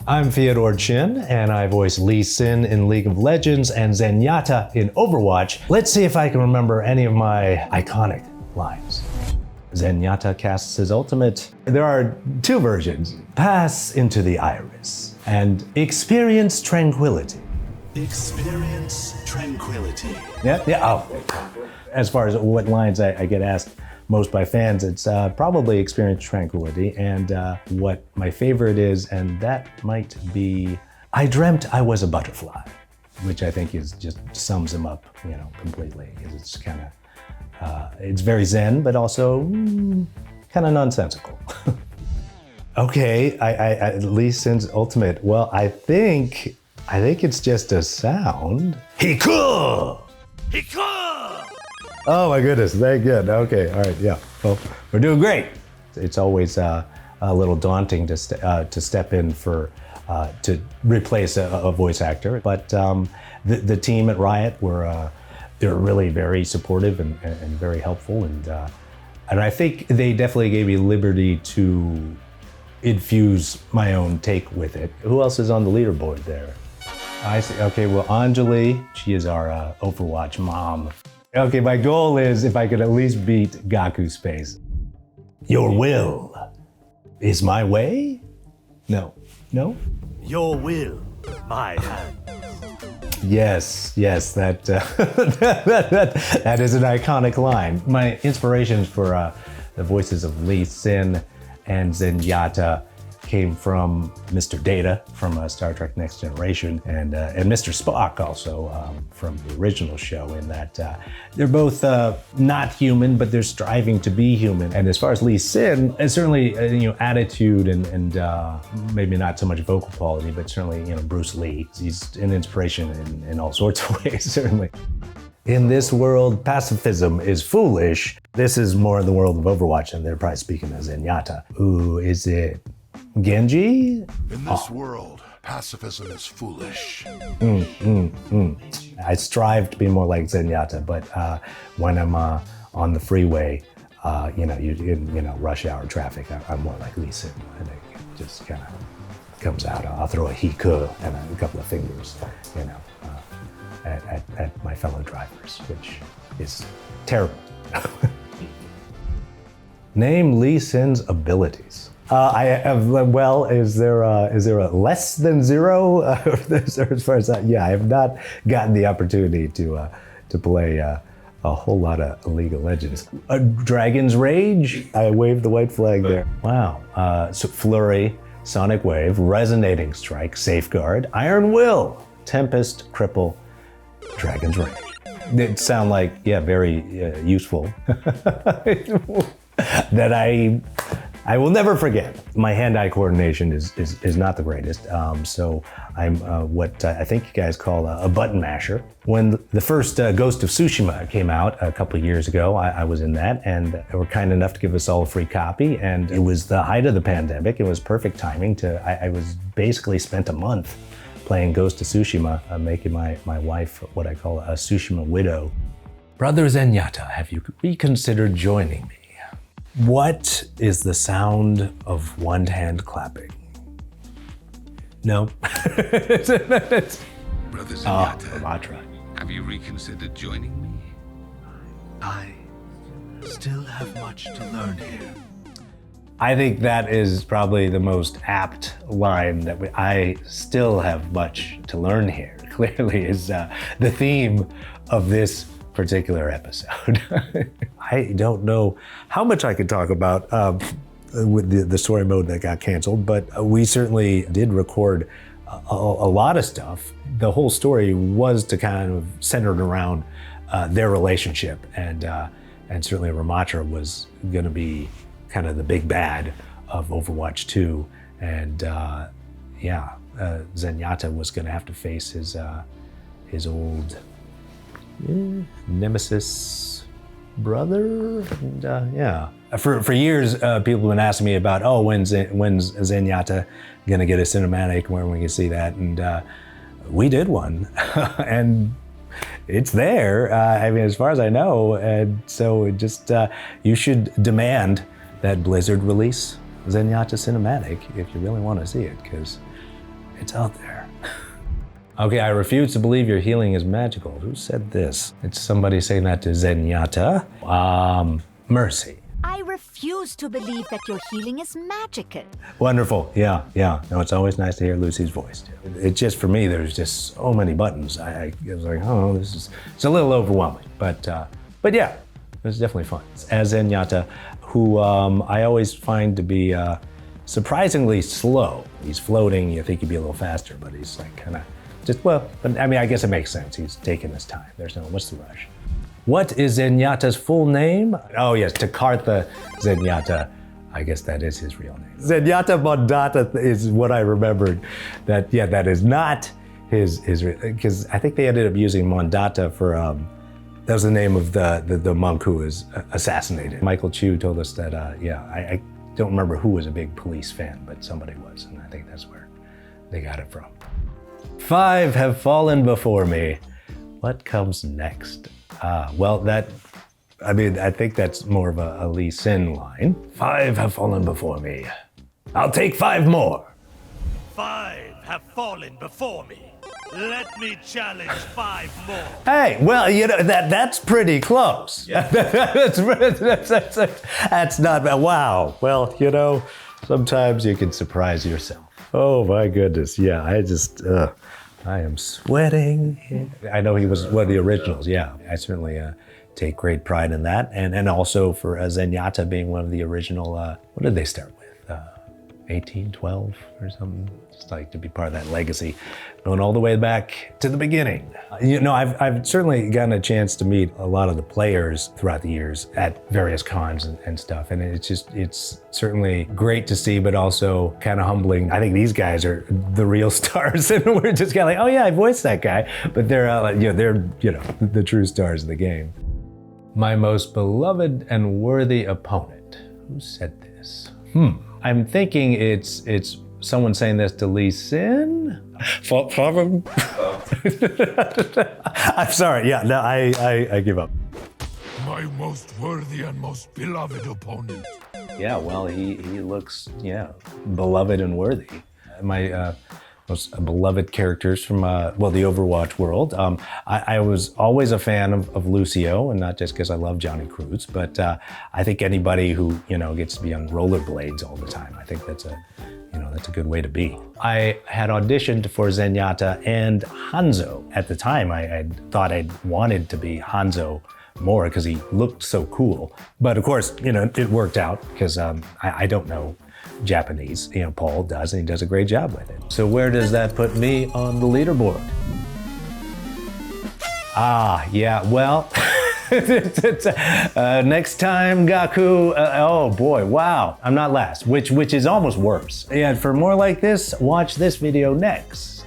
I'm Feodor Chin, and I voice Lee Sin in League of Legends and Zenyatta in Overwatch. Let's see if I can remember any of my iconic lines. Zenyatta casts his ultimate. There are two versions. Pass into the iris and experience tranquility. Experience tranquility. Yeah. Oh. As far as what lines I get asked most by fans, it's probably experience tranquility, and what my favorite is, and that might be, I dreamt I was a butterfly, which I think is just sums him up, completely. It's kind of, it's very zen, but also kind of nonsensical. Okay, I Lee Sin's ultimate. Well, I think it's just a sound. Hiku! Oh my goodness, thank good. Okay, all right, yeah. Well, we're doing great. It's always a little daunting to step in to replace a voice actor, but the team at Riot they're really very supportive and very helpful, and I think they definitely gave me liberty to infuse my own take with it. Who else is on the leaderboard there? I see. Okay, well, Anjali, she is our Overwatch mom. Okay, my goal is if I could at least beat Gaku Space. Your will is my way? No? Your will, my hand. Yes, that is an iconic line. My inspirations for the voices of Lee Sin and Zenyatta came from Mr. Data from Star Trek Next Generation and Mr. Spock also from the original show, in that they're both not human, but they're striving to be human. And as far as Lee Sin, it's certainly attitude and maybe not so much vocal quality, but certainly Bruce Lee. He's an inspiration in all sorts of ways, certainly. In this world, pacifism is foolish. This is more in the world of Overwatch, and they're probably speaking as Zenyatta. Who is it? Genji? In this world, pacifism is foolish. I strive to be more like Zenyatta, but when I'm on the freeway, in rush hour traffic, I'm more like Lee Sin. And it just kind of comes out. I'll throw a hiku and a couple of fingers, at my fellow drivers, which is terrible. Name Lee Sin's abilities. I have, is there a less than zero? As far as that, yeah, I have not gotten the opportunity to play a whole lot of League of Legends. Dragon's Rage, I waved the white flag there. Wow, so Flurry, Sonic Wave, Resonating Strike, Safeguard, Iron Will, Tempest, Cripple, Dragon's Rage. They sound like, very useful, that I will never forget. My hand-eye coordination is not the greatest, so I'm what I think you guys call a button masher. When the first Ghost of Tsushima came out a couple of years ago, I was in that, and they were kind enough to give us all a free copy, and it was the height of the pandemic. It was perfect timing I was basically spent a month playing Ghost of Tsushima, making my wife what I call a Tsushima widow. Brother Zenyatta, have you reconsidered joining me? What is the sound of one hand clapping? No. Brother Zenyatta, Ramatra. have you reconsidered joining me? I still have much to learn here. I think that is probably the most apt line that I still have much to learn here. Clearly is the theme of this particular episode. I don't know how much I could talk about with the story mode that got canceled, but we certainly did record a lot of stuff. The whole story was to kind of centered around their relationship, and certainly Ramatra was going to be kind of the big bad of Overwatch 2, and Zenyatta was going to have to face his old nemesis brother, and For years, people have been asking me about, when's Zenyatta gonna get a cinematic, when we can see that, and we did one, and it's there. As far as I know, and so it just you should demand that Blizzard release Zenyatta cinematic if you really want to see it, because It's out there. Okay, I refuse to believe your healing is magical. Who said this? It's somebody saying that to Zenyatta. Mercy. I refuse to believe that your healing is magical. Wonderful, yeah. No, it's always nice to hear Lucy's voice. It's just, for me, there's just so many buttons. I was like, oh, it's a little overwhelming. But yeah, it was definitely fun. As Zenyatta, who I always find to be surprisingly slow. He's floating, you think he'd be a little faster, but he's like kind of just, well, but I mean, I guess it makes sense. He's taking his time. What's the rush? What is Zenyatta's full name? Oh yes, Takartha Zenyatta. I guess that is his real name. Zenyatta Mondata is what I remembered. That is not his, because I think they ended up using Mondata for, that was the name of the monk who was assassinated. Michael Chu told us that, I don't remember who was a big Police fan, but somebody was, and I think that's where they got it from. 5 have fallen before me. What comes next? Well, I think that's more of a Lee Sin line. 5 have fallen before me. I'll take 5 more. 5 have fallen before me. Let me challenge 5 more. Hey, well, that's pretty close. Yeah. That's not bad. Wow. Well, sometimes you can surprise yourself. Oh my goodness. Yeah, I am sweating. I know he was one of the originals, yeah. I certainly take great pride in that. And also for Zenyatta being one of the original, what did they start with? 18, 12 or something? Just like to be part of that legacy, going all the way back to the beginning. I've certainly gotten a chance to meet a lot of the players throughout the years at various cons and stuff. And it's certainly great to see, but also kind of humbling. I think these guys are the real stars, and we're just kind of like, oh yeah, I voiced that guy, but they're the true stars of the game. My most beloved and worthy opponent. Who said this? I'm thinking it's someone saying this to Lee Sin? I'm sorry, yeah, no, I give up. My most worthy and most beloved opponent. Yeah, well, he looks, beloved and worthy. My most beloved characters from, the Overwatch world. I was always a fan of Lucio, and not just because I love Johnny Cruz, but I think anybody who, gets to be on rollerblades all the time, I think that's a good way to be. I had auditioned for Zenyatta and Hanzo. At the time, I thought I'd wanted to be Hanzo more because he looked so cool. But of course, it worked out because I don't know Japanese. Paul does, and he does a great job with it. So where does that put me on the leaderboard? Yeah, well, next time, Gaku, oh boy, wow, I'm not last, which is almost worse. And for more like this, watch this video next.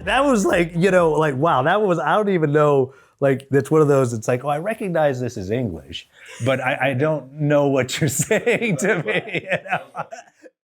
That was wow, I don't even know, that's one of those, it's like, oh, I recognize this as English, but I don't know what you're saying to me,